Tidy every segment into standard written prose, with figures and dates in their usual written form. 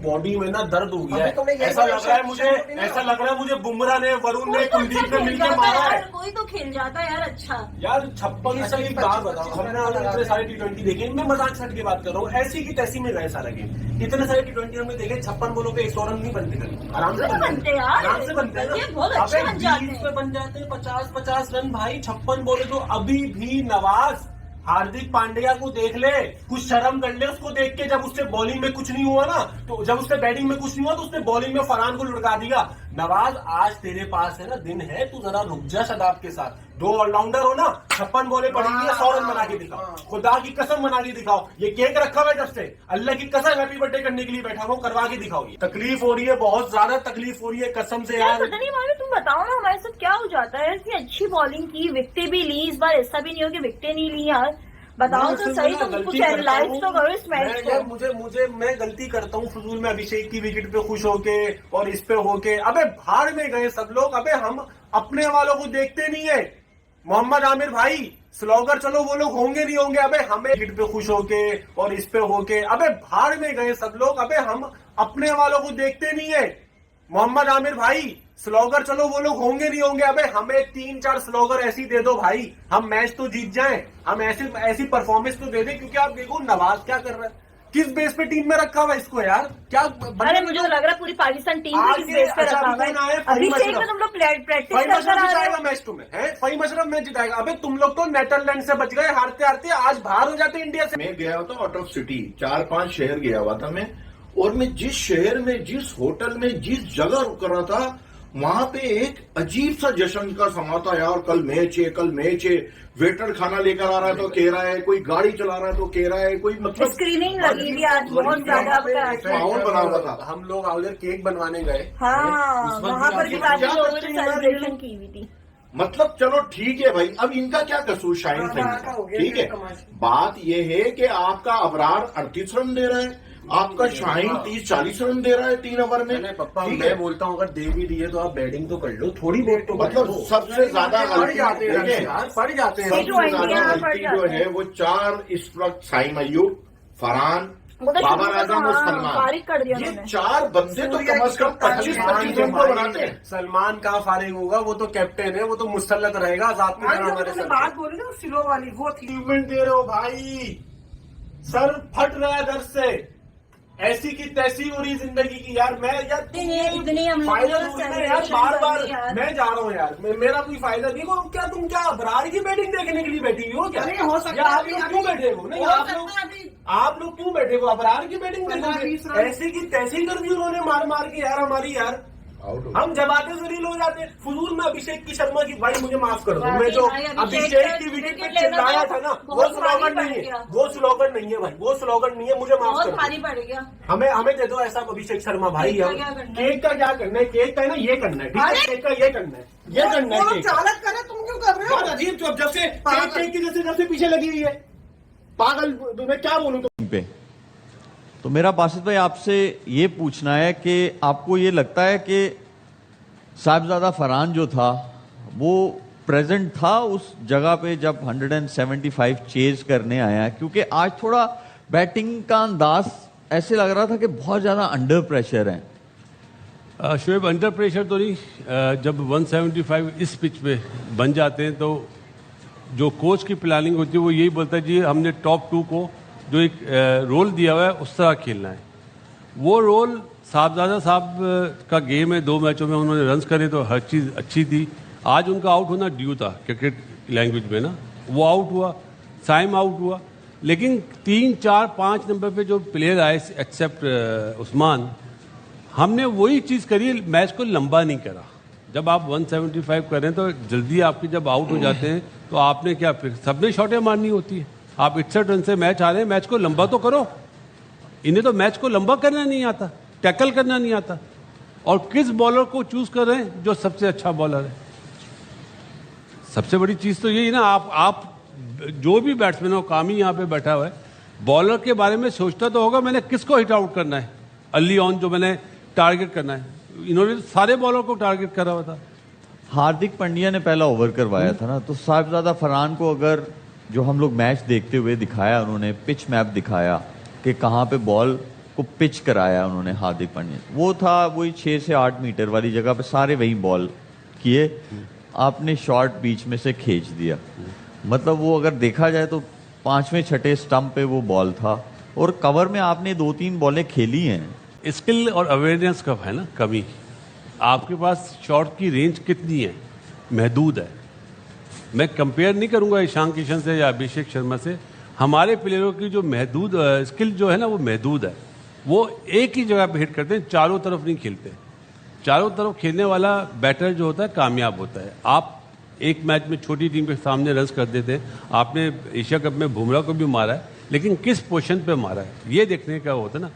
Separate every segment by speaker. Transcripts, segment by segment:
Speaker 1: Body में ना दर्द हो गया है। ऐसा लग रहा है मुझे बुमराह ने, वरुण ने, कुलदीप ने मिलकर मारा है।
Speaker 2: कोई तो खेल जाता है यार। अच्छा
Speaker 1: यार 56 से एक बात बताओ, हमने इतने सारे T20 देखे, मैं मजाक सेट की बात कर रहा हूँ, ऐसी की तैसी में गए सारा गेम। इतने सारे T20 हमने देखे, 56 बॉलों पे 100 रन नहीं बनते कभी, आराम से बनते हैं, आराम से बनते हैं, बहुत अच्छे बन जाते हैं, बन जाते हैं 50-50 रन भाई। 56 बॉले तो अभी भी नवाज हार्दिक पांड्या को देख ले, कुछ शर्म कर ले उसको देख के। जब उससे बॉलिंग में कुछ नहीं हुआ ना, तो जब उससे बैटिंग में कुछ नहीं हुआ तो उसने बॉलिंग में फरहान को लुढ़का दिया। नवाज आज तेरे पास है ना दिन है, तू जरा रुक जा शदाब के साथ। 2 ऑलराउंडर हो ना, 56 बॉलें पड़ेंगी, 100 रन बना के दिखाओ, खुदा की कसम बना के दिखाओ। ये केक रखा हुआ है जब से, अल्लाह की कसम हैप्पी बर्थडे करने के लिए बैठा हुआ, करवा के दिखाओ। ये तकलीफ हो रही है, बहुत ज्यादा तकलीफ हो रही है कसम से यार।
Speaker 2: पता नहीं मालूम, तुम बताओ ना हमारे साथ क्या हो जाता है। इतनी अच्छी बॉलिंग की, विकेटें भी ली, इस बार ऐसा भी नहीं हो कि विकेटें नहीं ली यार। बताओ तो सही, तुम कुछ एनालाइज तो करो इस मैच को।
Speaker 1: मैं गलती करता हूँ फजूल में, अभिषेक की विकेट पे खुश होके और इस पे होके। अबे भाड़ में गए सब लोग, अबे हम अपने वालों को देखते नहीं है। मोहम्मद आमिर भाई स्लोगर, चलो वो लोग होंगे नहीं होंगे, अबे हमें विकेट पे खुश होके और इस पे होके। अबे भाड़ में गए सब लोग, अबे हम अपने वालों को देखते नहीं है। मोहम्मद आमिर भाई स्लोगर, चलो वो लोग होंगे नहीं होंगे, अबे हमें 3-4 स्लोगर ऐसी दे दो भाई, हम मैच तो जीत जाएं। हम ऐसी परफॉर्मेंस तो दे दें। क्योंकि आप देखो नवाज क्या कर रहा है, किस बेस पे टीम में रखा हुआ है इसको यार, क्या।
Speaker 2: अरे मुझे तो लग रहा है पूरी पाकिस्तान टीम को किस बेस पे रखा हुआ है। अभिषेक में तुम लोग प्रैक्टिस कर रहे हो
Speaker 1: मैच तुम्हें है, फहीम अशरफ मैच जिताएगा। अबे तुम लोग तो नेदरलैंड से बच गए, हारते हारते आज बाहर हो जाते इंडिया से।
Speaker 3: मैं गया था आउट ऑफ सिटी, 4-5 शहर गया हुआ था मैं, और मैं जिस शहर में, जिस होटल में, जिस जगह रुक रहा था, वहां पे एक अजीब सा जश्न का समा था यार। कल मैच है, कल मैच है। वेटर खाना लेकर आ रहा है तो कह रहा है, कोई गाड़ी चला रहा है तो कह रहा है, कोई मतलब
Speaker 2: स्क्रीनिंग लगी थी आज बहुत ज्यादा।
Speaker 3: माहौल बना हुआ था।
Speaker 1: हम लोग उधर केक बनवाने गए,
Speaker 2: हाँ वहाँ पर भी सेलिब्रेशन की हुई थी।
Speaker 3: मतलब चलो ठीक है भाई, अब इनका क्या कसूर शाहीन सिंह, ठीक है। बात यह है कि आपका अबरार 38 रन दे रहा है, आपका शाहीन 30-40 रन दे रहा है 3 ओवर में।
Speaker 1: पप्पा मैं बोलता हूँ अगर दे भी दिए तो आप बैटिंग तो कर लो थोड़ी बहुत, तो
Speaker 3: मतलब सबसे ज्यादा
Speaker 1: पड़ जाते हैं।
Speaker 3: सबसे ज्यादा गलती जो है वो 4 इस वक्त साइम अय्यूब, फरहान, बाबर आजम और सलमान, ये 4 बंदे तो कम से कम 25-25 रन को बनाते हैं।
Speaker 1: सलमान कहाँ फारिग होगा, वो तो कैप्टन है, वो तो मुसल्लत रहेगा आजाद की तरह हमारे साथ।
Speaker 4: बात बोली ना सिलो वाली, वो थी।
Speaker 1: अचीवमेंट दे रहे हो भाई, सर फट रहा है दर्द से। ऐसी की तैसी हो रही जिंदगी की यार। मैं यार फायदा यार, बार मैं जा रहा हूँ यार, मेरा कोई फायदा नहीं। वो क्या तुम क्या अबरार की बैटिंग देखने के लिए बैठी हुई हो क्या?
Speaker 4: नहीं हो सकता,
Speaker 1: आप लोग क्यों बैठे हो? नहीं आप लोग क्यों बैठे हो? अबरार की बैटिंग देखोगे? ऐसी की तैसी कर दी उन्होंने मार मार के यार हमारी यार। हम जब आते जलील हो जाते। फजूल में अभिषेक की शर्मा की, भाई मुझे माफ कर दो, मैं जो अभिषेक की विकेट पे चिल्लाया था ना, वो स्लोगन नहीं है, वो स्लोगन नहीं है भाई, वो स्लोगन नहीं है, मुझे माफ कर दो। हमें दे दो ऐसा अभिषेक शर्मा भाई। केक का क्या करना है, केक का है ना ये करना है, ठीक है, केक का ये करना है, ये करना है।
Speaker 4: चालक करे, तुम क्यों कर रहे हो?
Speaker 1: बहुत अजीब, जब से केक की जैसे जब से पीछे लगी हुई है पागल। मैं क्या बोलूँ
Speaker 5: तो मेरा बासित भाई आपसे ये पूछना है कि आपको ये लगता है कि साहिबजादा फरहान जो था वो प्रेजेंट था उस जगह पे जब 175 चेज करने आया? क्योंकि आज थोड़ा बैटिंग का अंदाज ऐसे लग रहा था कि बहुत ज़्यादा अंडर प्रेशर है।
Speaker 6: शोएब अंडर प्रेशर तो नहीं, जब 175 इस पिच पे बन जाते हैं तो जो कोच की प्लानिंग होती है वो यही बोलता है जी हमने टॉप 2 को जो एक रोल दिया हुआ है उस तरह खेलना है। वो रोल साहबजादा साहब का गेम है, 2 मैचों में उन्होंने रन्स करे तो हर चीज़ अच्छी थी। आज उनका आउट होना ड्यू था क्रिकेट लैंग्वेज में ना, वो आउट हुआ, साइम आउट हुआ, लेकिन 3, 4, 5 नंबर पे जो प्लेयर आए एक्सेप्ट उस्मान, हमने वही चीज़ करी, मैच को लंबा नहीं करा। जब आप 175 करें तो जल्दी आपके जब आउट हो जाते हैं तो आपने क्या, फिर सबने शॉटें मारनी होती है। आप 61 रन से मैच आ रहे हैं, मैच को लंबा तो करो। इन्हें तो मैच को लंबा करना नहीं आता, टैकल करना नहीं आता। और किस बॉलर को चूज कर रहे हैं जो सबसे अच्छा बॉलर है? सबसे बड़ी चीज़ तो यही ना, आप जो भी बैट्समैन हो, कामी यहाँ पे बैठा हुआ है, बॉलर के बारे में सोचता तो होगा मैंने किसको हिट आउट करना है, अर्ली ऑन जो मैंने टारगेट करना है। इन्होंने सारे बॉलर को टारगेट करा हुआ था।
Speaker 5: हार्दिक पांड्या ने पहला ओवर करवाया था ना, तो साहिबजादा फरहान को अगर जो हम लोग मैच देखते हुए दिखाया, उन्होंने पिच मैप दिखाया कि कहाँ पे बॉल को पिच कराया उन्होंने हार्दिक पांड्या, वो था वही 6 से 8 मीटर वाली जगह पे सारे वही बॉल किए, आपने शॉट बीच में से खींच दिया। मतलब वो अगर देखा जाए तो 5वें 6ठे स्टंप पे वो बॉल था और कवर में आपने 2-3 बॉलें खेली हैं।
Speaker 6: स्किल और अवेयरनेस का है ना कमी। आपके पास शॉट की रेंज कितनी है? महदूद है। मैं कंपेयर नहीं करूंगा ईशान किशन से या अभिषेक शर्मा से। हमारे प्लेयरों की जो महदूद स्किल जो है ना वो महदूद है। वो एक ही जगह पे हिट करते हैं, चारों तरफ नहीं खेलते। चारों तरफ खेलने वाला बैटर जो होता है कामयाब होता है। आप एक मैच में छोटी टीम के सामने रन कर देते हैं। आपने एशिया कप में बुमराह को भी मारा है, लेकिन किस पोजीशन पे मारा है ये देखने का होता है ना।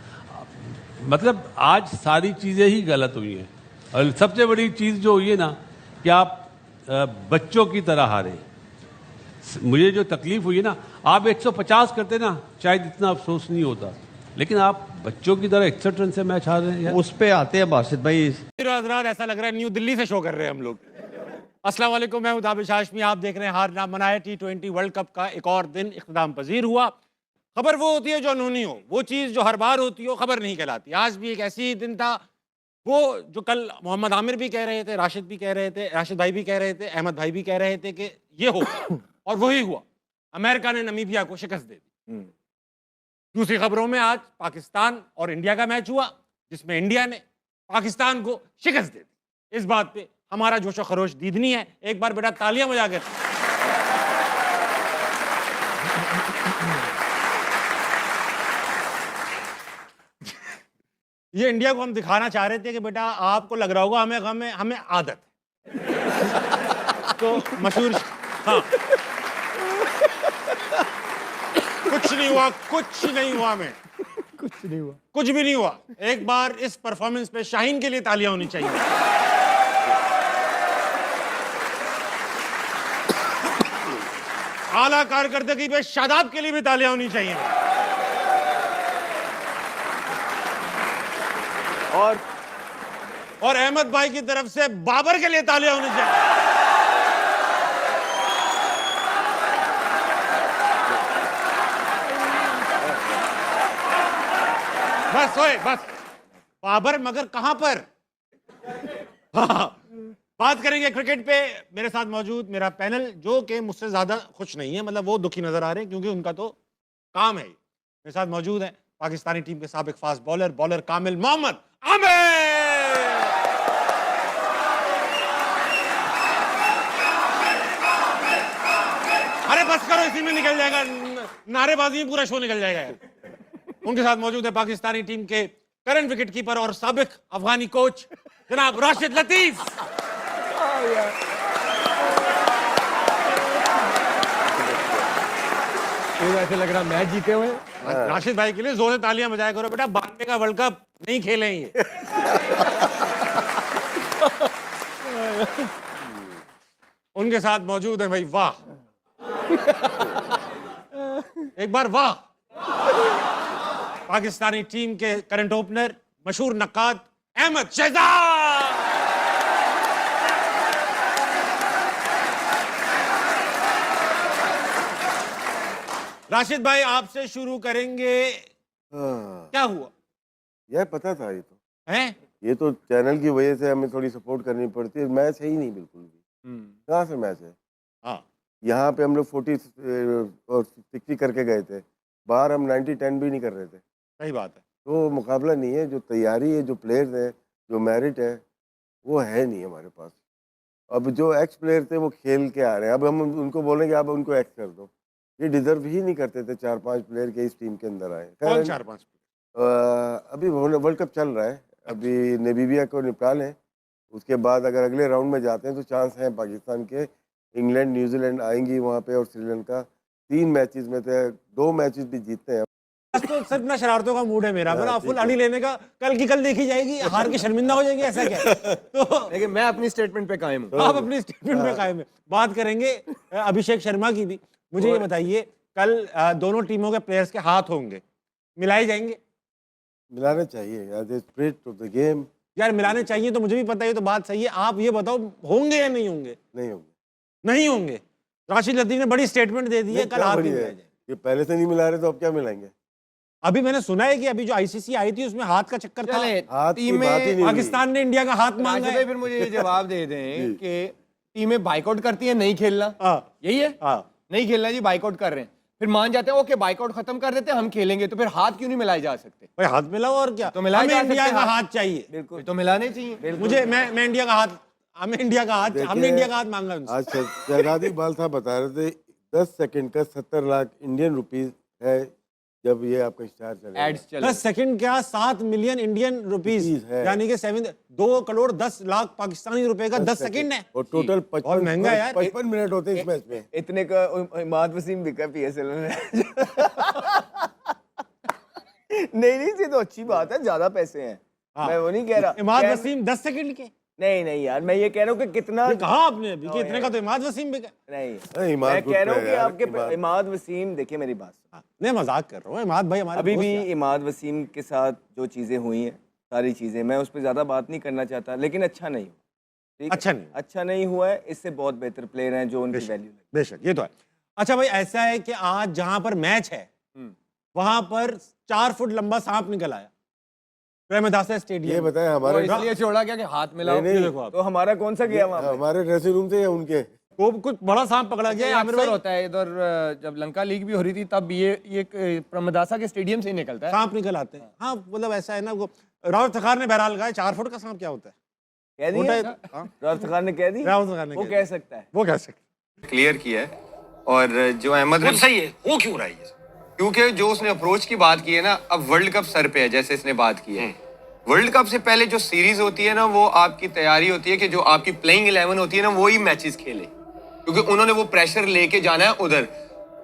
Speaker 6: मतलब आज सारी चीज़ें ही गलत हुई हैं और सबसे बड़ी चीज़ जो हुई है ना कि आप बच्चों की तरह हारे। मुझे जो तकलीफ हुई है ना, आप 150 करते ना शायद इतना अफसोस नहीं होता, लेकिन आप बच्चों की तरह 61 रन से मैच हार रहे हैं यार।
Speaker 5: उस पे आते हैं बासित भाई।
Speaker 7: हजरात, ऐसा लग रहा है न्यू दिल्ली से शो कर रहे हैं हम लोग। अस्सलाम वालेकुम, मैं हूं दाबिश हाशमी। आप देख रहे हैं हार ना मनाए। T20 वर्ल्ड कप का एक और दिन इख्तिताम पजीर हुआ। खबर वो होती है जो अनहोनी हो, वो चीज़ जो हर बार होती हो खबर नहीं कहलाती। आज भी एक ऐसी दिन था वो जो कल मोहम्मद आमिर भी कह रहे थे, राशिद भी कह रहे थे, राशिद भाई भी कह रहे थे, अहमद भाई भी कह रहे थे कि ये हो और वही हुआ। अमेरिका ने नमीबिया को शिकस्त दे दी। दूसरी खबरों में आज पाकिस्तान और इंडिया का मैच हुआ जिसमें इंडिया ने पाकिस्तान को शिकस्त दे दी। इस बात पे हमारा जोशो खरोश दीदनी है। एक बार बेटा तालियां बजा कर। ये इंडिया को हम दिखाना चाह रहे थे कि बेटा आपको लग रहा होगा हमें हमें हमें आदत है। तो मशहूर, हाँ, कुछ नहीं हुआ, कुछ नहीं हुआ, हमें कुछ नहीं हुआ, कुछ भी नहीं हुआ। एक बार इस परफॉर्मेंस पे शाहीन के लिए तालियां होनी चाहिए। आला कारकर्दगी पे शादाब के लिए भी तालियां होनी चाहिए। और अहमद भाई की तरफ से बाबर के लिए तालियां होनी चाहिए। बस होए, बस बाबर, मगर कहां पर? हाँ, बात करेंगे क्रिकेट पे। मेरे साथ मौजूद मेरा पैनल जो कि मुझसे ज्यादा खुश नहीं है, मतलब वो दुखी नजर आ रहे हैं क्योंकि उनका तो काम है। मेरे साथ मौजूद है पाकिस्तानी टीम के साबिक फास्ट बॉलर कामिल मोहम्मद आमिर। अरे बस करो, इसी में निकल जाएगा, नारेबाजी में पूरा शो निकल जाएगा यार। उनके साथ मौजूद है पाकिस्तानी टीम के करंट विकेट कीपर और साबिक अफगानी कोच जनाब राशिद लतीफ।
Speaker 8: ऐसे लग रहा मैच जीते हुए।
Speaker 7: राशिद भाई के लिए जोर से तालियां बजाया करो बेटा, 92 का वर्ल्ड कप नहीं खेले हैं ये। उनके साथ मौजूद है भाई, वाह, एक बार वाह, पाकिस्तानी टीम के करंट ओपनर मशहूर नक्काद अहमद शहजाद। राशिद भाई आपसे शुरू करेंगे। क्या हुआ?
Speaker 9: यह पता था, ये तो
Speaker 7: है,
Speaker 9: ये तो चैनल की वजह से हमें थोड़ी सपोर्ट करनी पड़ती है। मैच है ही नहीं बिल्कुल भी। कहाँ से मैच है?
Speaker 7: हाँ,
Speaker 9: यहाँ पे हम लोग 40 और 60 करके गए थे, बाहर हम 90-10 भी नहीं कर रहे थे।
Speaker 7: सही बात है।
Speaker 9: तो मुकाबला नहीं है, जो तैयारी है, जो प्लेयर्स है, जो मेरिट है, वो है नहीं हमारे पास। अब जो एक्स प्लेयर थे वो खेल के आ रहे हैं, अब हम उनको बोलेंगे आप उनको एक्स कर दो, ये डिजर्व ही नहीं करते थे 4-5 प्लेयर के इस टीम के अंदर आए।
Speaker 7: कौन 4-5?
Speaker 9: अभी वर्ल्ड कप चल रहा है, अभी नामीबिया को निपटा लें, उसके बाद अगर अगले राउंड में जाते हैं तो चांस है पाकिस्तान के। इंग्लैंड न्यूजीलैंड आएंगी वहाँ पे और श्रीलंका। 3 मैचेस में से 2 मैचेस भी जीतते हैं।
Speaker 7: आज तो सच में शरारतों का मूड है मेरा, बड़ा फुल अड़ी लेने का। कल की कल देखी जाएगी, हार के शर्मिंदा हो जाएगी, ऐसा क्या? तो
Speaker 8: लेकिन मैं अपनी स्टेटमेंट पे कायम हूँ।
Speaker 7: आप अपनी स्टेटमेंट पे कायम है। बात करेंगे अभिषेक शर्मा की भी। मुझे ये बताइए, कल दोनों टीमों के प्लेयर्स के हाथ होंगे, मिलाए जाएंगे?
Speaker 9: मिलाना चाहिए यार, the spirit of the game.
Speaker 7: यार मिलाने चाहिए तो मुझे भी पता है, तो बात सही है। आप ये बताओ होंगे या नहीं होंगे?
Speaker 9: नहीं होंगे,
Speaker 7: नहीं होंगे। राशिद लतीफ ने बड़ी स्टेटमेंट दे दी है, कल हाथ भी मिलाए जाएंगे।
Speaker 9: ये पहले से नहीं मिला रहे तो अब क्या मिलाएंगे?
Speaker 7: अभी मैंने सुना है कि अभी जो आईसीसी आई थी उसमें हाथ का चक्कर था।
Speaker 8: चले
Speaker 9: हाथ की
Speaker 8: टीम
Speaker 9: बात ही
Speaker 8: में
Speaker 9: नहीं।
Speaker 7: पाकिस्तान ने इंडिया का हाथ मांगा
Speaker 8: राशिद
Speaker 7: है।
Speaker 8: भाई फिर मुझे ये जवाब दे दें कि टीमें बाइकआउट करती है नहीं खेलना,
Speaker 7: हाँ।
Speaker 8: यही है,
Speaker 7: हाँ।
Speaker 8: नहीं खेलना जी, बाइकआउट कर रहे हैं, फिर मान जाते हैं ओके बाइकआउट खत्म कर देते हैं, हम खेलेंगे, तो फिर हाथ क्यों नहीं मिलाए जा सकते?
Speaker 7: भाई हाथ मिलाओ और क्या,
Speaker 8: तो मिलाए
Speaker 7: हमें
Speaker 8: जा
Speaker 7: इंडिया
Speaker 8: सकते
Speaker 7: का
Speaker 8: हैं
Speaker 7: हाथ चाहिए।
Speaker 8: बिल्कुल, तो मिलाने चाहिए।
Speaker 7: मुझे मैं इंडिया का हाथ, हमें इंडिया का हाथ, हमने इंडिया का हाथ मांगा उनसे।
Speaker 9: आज शहजादी बाल साहब बता रहे थे 10 सेकंड का 70 लाख इंडियन रुपीस है जब ये आपका स्टार चलेगा।
Speaker 8: एड्स चले
Speaker 7: 10 सेकंड क्या 7 मिलियन इंडियन रुपीस
Speaker 9: है।
Speaker 7: यानी कि 2 करोड़ 10 लाख पाकिस्तानी रुपए का 10 सेकंड है।
Speaker 9: और टोटल
Speaker 7: बहुत महंगा यार।
Speaker 9: 55 मिनट होते हैं इस मैच में।
Speaker 8: इतने का इमाद वसीम बिका पीएसएल में। नहीं ये तो अच्छी बात है, ज्यादा पैसे हैं।
Speaker 7: हाँ।
Speaker 8: मैं वो नहीं कह रहा।
Speaker 7: इमाद वसीम 10 सेकंड के
Speaker 8: नहीं यार, मैं ये कह रहा हूँ कि कितना
Speaker 7: ये कहा आपने अभी कि इतने का तो इमाद वसीम बिका।
Speaker 8: नहीं,
Speaker 9: इमाद
Speaker 8: मैं
Speaker 9: गुड
Speaker 8: कह रहा हूँ कि
Speaker 9: player है,
Speaker 8: आपके इमाद वसीम, देखिए मेरी बात,
Speaker 7: हाँ, नहीं मजाक कर रहा हूँ, इमाद भाई हमारे
Speaker 8: अभी
Speaker 7: दोस्त
Speaker 8: भी
Speaker 7: हैं।
Speaker 8: इमाद वसीम के साथ जो चीज़ें हुई हैं, सारी चीज़ें, मैं उस पर ज़्यादा बात नहीं करना चाहता, लेकिन अच्छा नहीं हुआ। ठीक है? अच्छा नहीं हुआ है, इससे बहुत बेहतर प्लेयर हैं जो उनकी वैल्यू लगी।
Speaker 7: बेशक ये तो है। अच्छा भाई ऐसा है कि आज जहां पर मैच है वहां पर 4 फुट लंबा सांप निकल आया प्रेमदासा स्टेडियम।
Speaker 9: ये बताएं हमारे
Speaker 8: इसलिए छोड़ा क्या कि हाथ मिलाओ?
Speaker 9: नहीं,
Speaker 7: देखो आप
Speaker 8: तो हमारा कौन सा गया वहाँ पे?
Speaker 9: हमारे ड्रेसिंग रूम से या उनके
Speaker 7: को कुछ बड़ा सांप पकड़ा गया
Speaker 8: ये
Speaker 7: आमिर
Speaker 8: अक्सर
Speaker 7: भाई।
Speaker 8: होता है इधर, जब लंका लीग भी हो रही थी तब ये प्रमदासा के स्टेडियम से ही निकलता है।
Speaker 7: सांप निकल आते हैं। हाँ मतलब ऐसा है ना, वो रावत सखार ने बहरहाल कहा 4 फुट का सांप क्या होता है।
Speaker 8: कह दिया रावत खान ने, कह दी
Speaker 7: रावत सखार ने
Speaker 8: वो
Speaker 7: कह
Speaker 8: कह सकता है,
Speaker 7: वो कह सकते।
Speaker 10: क्लियर किया है। और जो अहमद
Speaker 7: सही है, वो क्यों रहा है?
Speaker 10: क्योंकि जो उसने अप्रोच की बात की है ना, अब वर्ल्ड कप सर पे है, जैसे इसने बात की है। वर्ल्ड कप से पहले जो सीरीज होती है ना, वो आपकी तैयारी होती है कि जो आपकी प्लेइंग 11 होती है ना, वो ही मैचेस खेले, क्योंकि उन्होंने वो प्रेशर लेके जाना है उधर।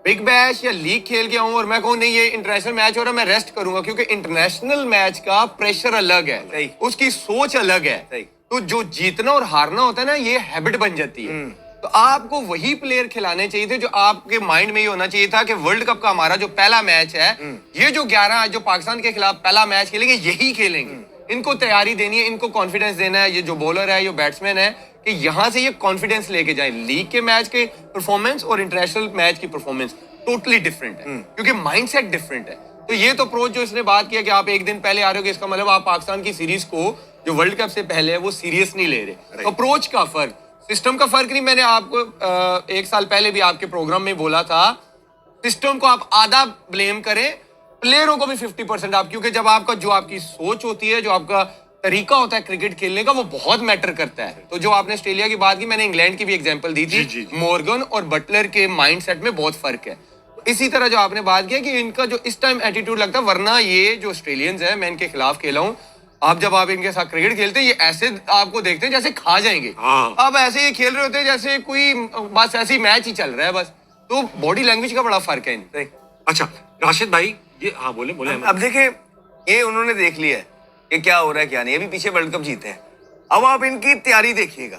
Speaker 10: बिग बैश या लीग खेल के आऊं और मैं कहूं नहीं ये इंटरनेशनल मैच हो रहा है, मैं रेस्ट करूंगा, क्योंकि इंटरनेशनल मैच का प्रेशर अलग है, उसकी सोच अलग है। तो जो जीतना और हारना होता है ना, ये हैबिट बन जाती है। तो आपको वही प्लेयर खिलाने चाहिए थे जो आपके माइंड में ये होना चाहिए था कि वर्ल्ड कप का हमारा जो पहला मैच है, ये जो 11 जो पाकिस्तान के खिलाफ पहला मैच खेलेंगे, यही खेलेंगे। इनको तैयारी देनी है, इनको कॉन्फिडेंस देना है, ये जो बॉलर है, ये बैट्समैन है, कि यहाँ से ये कॉन्फिडेंस लेके जाए। लीग के मैच के परफॉर्मेंस और इंटरनेशनल मैच की परफॉर्मेंस टोटली डिफरेंट है, क्योंकि माइंडसेट डिफरेंट है। तो ये तो अप्रोच जो इसने बात किया कि आप एक दिन पहले आ रहे हो, इसका मतलब आप पाकिस्तान की सीरीज को जो वर्ल्ड कप से पहले है वो सीरियस नहीं ले रहे। अप्रोच का फर्क, सिस्टम का फर्क नहीं। मैंने आपको 1 साल पहले भी आपके प्रोग्राम में बोला था, सिस्टम को आप आधा ब्लेम करें, प्लेयरों को भी 50% आप, क्योंकि जब आपका जो आपकी सोच होती है, जो आपका तरीका होता है क्रिकेट खेलने का, वो बहुत मैटर करता है। तो जो आपने ऑस्ट्रेलिया की बात की, मैंने इंग्लैंड की भी एग्जांपल दी थी। मॉर्गन और बटलर के माइंडसेट में बहुत फर्क है। इसी तरह जो आपने बात किया कि इनका जो इस टाइम एटीट्यूड लगता है, वरना ये जो ऑस्ट्रेलियंस है, मैं इनके खिलाफ खेला हूं, आप जब आप इनके साथ क्रिकेट खेलते हैं, ये ऐसे आपको देखते हैं जैसे खा जाएंगे। अब ऐसे ही खेल रहे होते हैं जैसे कोई बस ऐसे ही मैच ही चल रहा है बस। तो बॉडी लैंग्वेज का बड़ा फर्क है इनसे।
Speaker 7: अच्छा राशिद भाई, ये हाँ बोले
Speaker 10: अब देखें, ये उन्होंने देख लिया है कि क्या हो रहा है क्या नहीं। अभी पीछे वर्ल्ड कप जीते हैं, अब आप इनकी तैयारी देखिएगा।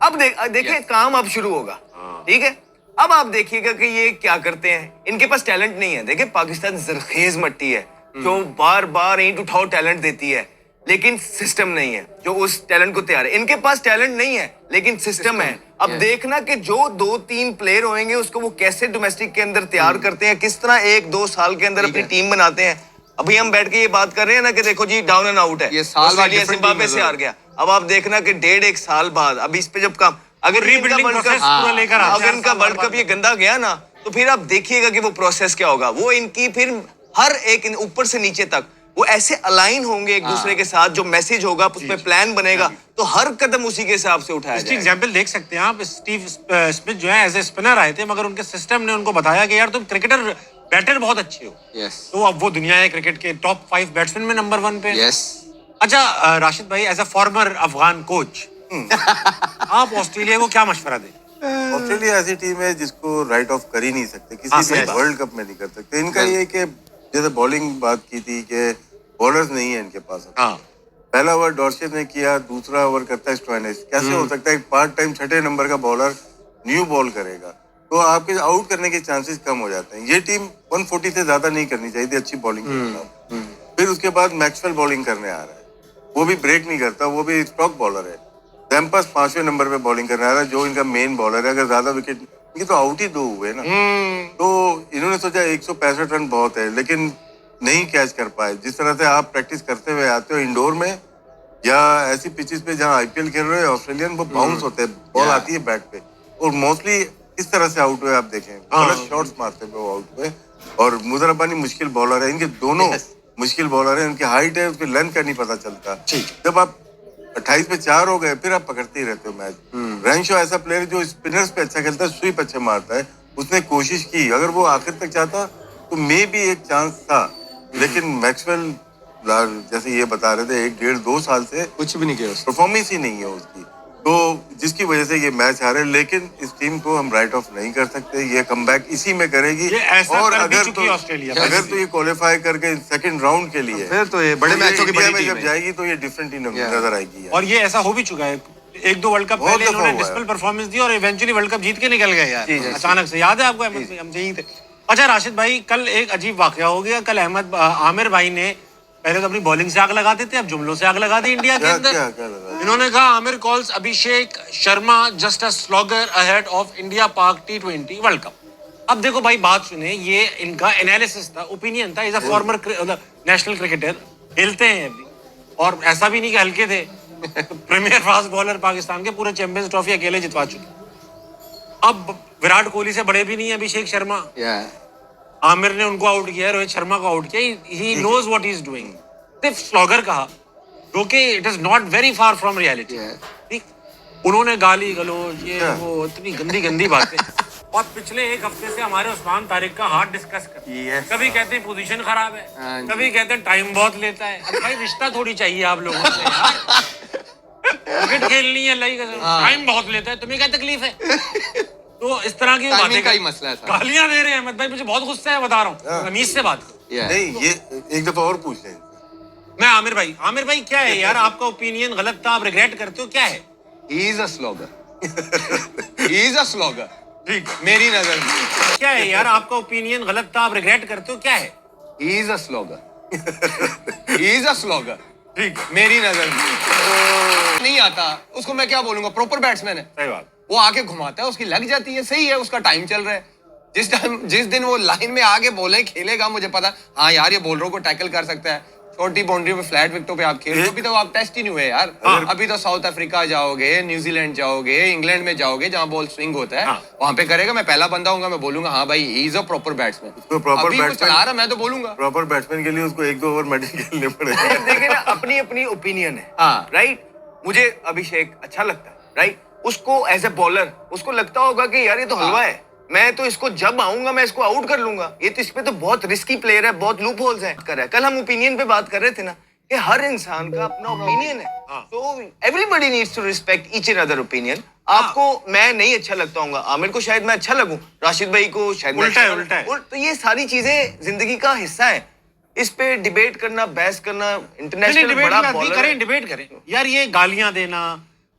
Speaker 10: अब देखिए काम अब शुरू होगा, ठीक है। अब आप देखिएगा कि ये क्या करते हैं। इनके पास टैलेंट नहीं है। देखिए पाकिस्तान जरखेज मट्टी है जो बार बार ईंट उठाओ टैलेंट देती है, लेकिन सिस्टम नहीं है जो उस टैलेंट को तैयार है। इनके पास टैलेंट नहीं है लेकिन सिस्टम है। अब देखना कि जो 2-3 प्लेयर होंगे उसको वो कैसे डोमेस्टिक के अंदर तैयार करते हैं, किस तरह 1-2 साल के अंदर अपनी टीम बनाते हैं। अभी हम बैठ के ये बात कर रहे हैं ना कि देखो जी डाउन एंड आउट है, ये साल बाद जिम्बाब्वे से हार गया। अब आप देखना कि 1.5-1 साल बाद अब इस पे जब काम, अगर इनका वर्ल्ड कप ये गंदा गया ना, तो फिर आप देखिएगा कि वो प्रोसेस क्या होगा। वो इनकी फिर हर एक ऊपर से नीचे तक वो ऐसे अलाइन होंगे एक दूसरे के साथ, जो मैसेज होगा उसमें प्लान बनेगा, तो हर कदम उसी के हिसाब से उठाया जाएगा।
Speaker 7: एग्जांपल देख सकते हैं आप, स्टीव स्मिथ जो है एज ए स्पिनर आए थे, मगर उनके सिस्टम ने उनको बताया कि यार तुम क्रिकेटर बैटर बहुत अच्छे हो। तो अब वो दुनिया है क्रिकेट के टॉप 5 बैट्समैन में नंबर 1 पे। अच्छा राशिद भाई, as a former Afghan coach, आप ऑस्ट्रेलिया को क्या मशवरा दें?
Speaker 9: ऑस्ट्रेलिया ऐसी टीम है जिसको राइट ऑफ कर ही नहीं सकते, किसी भी वर्ल्ड कप में नहीं कर सकते। इनका ये कि जैसे बॉलिंग बात की थी कि बॉलर्स नहीं है इनके पास। पहला ओवर डॉर्सेट ने किया, दूसरा ओवर करता है स्टोइनिस। कैसे हो सकता है पार्ट टाइम 6ठे नंबर का बॉलर न्यू बॉल करेगा? तो आपके आउट करने के चांसेस कम हो जाते हैं। ये टीम 140 से ज्यादा नहीं करनी चाहिए थी अच्छी बॉलिंग के खिलाफ। फिर उसके बाद मैक्सवेल बॉलिंग करने आ रहा है, वो भी ब्रेक नहीं करता, वो भी स्टॉक बॉलर है। सैम्पस 5वें नंबर पे बॉलिंग करने आ रहा है, जो इनका मेन बॉलर है। अगर ज्यादा विकेट, इनके तो आउट ही 2 हुए ना, तो इन्होंने सोचा 165 रन बहुत है, लेकिन
Speaker 11: नहीं कैच कर पाए। जिस तरह से आप प्रैक्टिस करते हुए आते हो इंडोर में या ऐसी पिचेस पे जहां आईपीएल खेल रहे हो ऑस्ट्रेलियन, वो बाउंस होते हैं, बॉल आती है बैट पे और मोस्टली किस तरह से आउट हुए आप देखें, गलत शॉट्स मारते हैं वो आउट हुए। और मुजर रब्बानी मुश्किल बॉलर है, इनके दोनों मुश्किल बॉलर है, उनकी हाइट है, उसकी लेंथ का नहीं पता चलता। जब आप 28 पे 4 हो गए फिर आप पकड़ते ही रहते हो मैच। रैंशो ऐसा प्लेयर जो स्पिनर्स पे अच्छा खेलता है, स्वीप अच्छे मारता है, उसने कोशिश की, अगर वो आखिर तक जाता तो मे भी एक चांस था, लेकिन मैक्सवेल जैसे ये बता रहे थे 1-1.5-2 साल से
Speaker 10: कुछ भी नहीं किया,
Speaker 11: परफॉर्मेंस ही नहीं है उसकी, तो जिसकी वजह से ये मैच हारे। लेकिन इस टीम को हम राइट ऑफ नहीं कर सकते, ये कमबैक इसी में करेगी। और अगर तो ये क्वालिफाई करके सेकंड राउंड के लिए
Speaker 10: फिर तो ये बड़े मैचों की बड़ी
Speaker 11: में जब जाएगी तो ये डिफरेंट ही नजर आएगी।
Speaker 7: और ये ऐसा हो भी चुका है, 1-2 वर्ल्ड कप पहले इन्होंने डिस्पल परफॉर्मेंस दी और इवेंचुअली वर्ल्ड कप जीत के निकल गए यार अचानक से। याद है आपको अहमद भाई, हम यहीं थे। अच्छा राशिद भाई, कल एक अजीब वाकया हो गया। कल आमिर भाई ने पहले तो अपनी बॉलिंग से आग लगाते थे, अब जुमलों से आग लगा दी इंडिया के अंदर। इन्होंने कहा Aamir calls Abhishek Sharma just a slogger ahead of India पाक T20 वर्ल्ड कप। अब देखो भाई बात सुने, ये इनका एनालिसिस था, ओपिनियन था। Is a former national cricketer, खेलते हैं अभी, और ऐसा भी नहीं कि हल्के थे। प्रीमियर फास्ट बॉलर पाकिस्तान के, पूरे चैंपियंस ट्रॉफी अकेले जितवा चुके। अब विराट कोहली से बड़े भी नहीं है अभिषेक शर्मा। आमिर ने उनको आउट किया, रोहित शर्मा को आउट किया, he knows what he is doing. सिर्फ स्लॉगर कहा, जो कि it is not very far from reality. ठीक, उन्होंने गाली गलौज ये वो इतनी गंदी गंदी बातें। और पिछले एक हफ्ते से हमारे उस्मान तारिक का हाथ डिस्कस कर, कभी कहते हैं पोजीशन खराब है, कभी कहते हैं टाइम बहुत लेता है। अब भाई रिश्ता थोड़ी चाहिए आप लोगों से यार, क्रिकेट खेलनी है, टाइम बहुत लेता है, तुम्हें क्या तकलीफ है? तो इस तरह की बातें का ही मसला है। गालियां दे रहे हैं अहमद भाई, मुझे बहुत गुस्सा है, बता रहा हूँ। तमीज से बात करो।
Speaker 11: नहीं, ये एक दफा और पूछ लें।
Speaker 7: मैं आमिर भाई क्या है यार, आपका ओपिनियन गलत था, आप रिग्रेट करते हो, क्या है?
Speaker 10: He is a slogger. He is a slogger.
Speaker 7: ठीक,
Speaker 10: मेरी नजर में
Speaker 7: क्या है यार, आपका ओपिनियन गलत था, आप रिग्रेट करते हो, क्या है?
Speaker 10: He is a slogger. He is a slogger.
Speaker 7: ठीक,
Speaker 10: मेरी नजर में नहीं आता, उसको मैं क्या बोलूंगा, प्रॉपर बैट्समैन है।
Speaker 7: सही बात।
Speaker 10: वो आके घुमाता है, उसकी लग जाती है, सही है, उसका टाइम चल रहा है। जिस दिन वो लाइन में आगे बॉलें खेलेगा, मुझे पता, हाँ यार ये बॉलरों को टैकल कर सकता है, छोटी बाउंड्री पे फ्लैट विकेटों पे आप खेल रहे हो, अभी तो आप टेस्ट ही नहीं हुए यार। अभी तो साउथ अफ्रीका जाओगे, न्यूजीलैंड जाओगे, इंग्लैंड में जाओगे, जहां बॉल स्विंग होता है, वहां पे करेगा। मैं पहला बंदा हूँ, मैं बोलूंगा हाँ भाई he is a proper batsman.
Speaker 11: Proper batsman
Speaker 10: चला रहा, मैं तो बोलूंगा
Speaker 11: प्रॉपर बैट्समैन के लिए उसको 1-2 ओवर मैच खेलने पड़ेंगे।
Speaker 12: देखिए ना, अपनी अपनी ओपिनियन है, राइट। मुझे अभिषेक अच्छा लगता है, राइट। उसको एज ए बॉलर उसको लगता होगा कि यार ये तो हलवा है, मैं तो इसको जब आऊंगा मैं इसको आउट कर लूंगा, ये तो इस पे तो बहुत रिस्की प्लेयर है, बहुत लूप होल्स है। कल हम ओपिनियन पे बात कर रहे थे ना, कि हर इंसान का अपना ओपिनियन है, तो everybody needs to respect each and other opinion. आपको मैं नहीं अच्छा लगता हूँ, आमिर को शायद मैं अच्छा लगूं, राशिद भाई को शायद
Speaker 7: उल्टा है।
Speaker 12: तो ये सारी चीजें जिंदगी का हिस्सा है, इस पे डिबेट करना, बहस करना, इंटरनेशनल बड़ा बॉलर
Speaker 7: डिबेट करें यार। ये गालियां देना,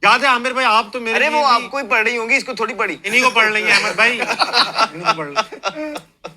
Speaker 7: याद है आमिर भाई, आप तो मेरे,
Speaker 12: अरे वो आपको ही पढ़ रही होंगी, इसको थोड़ी पढ़ी,
Speaker 7: इन्हीं को पढ़ रही है अहमद भाई, इन्हीं को पढ़ रही।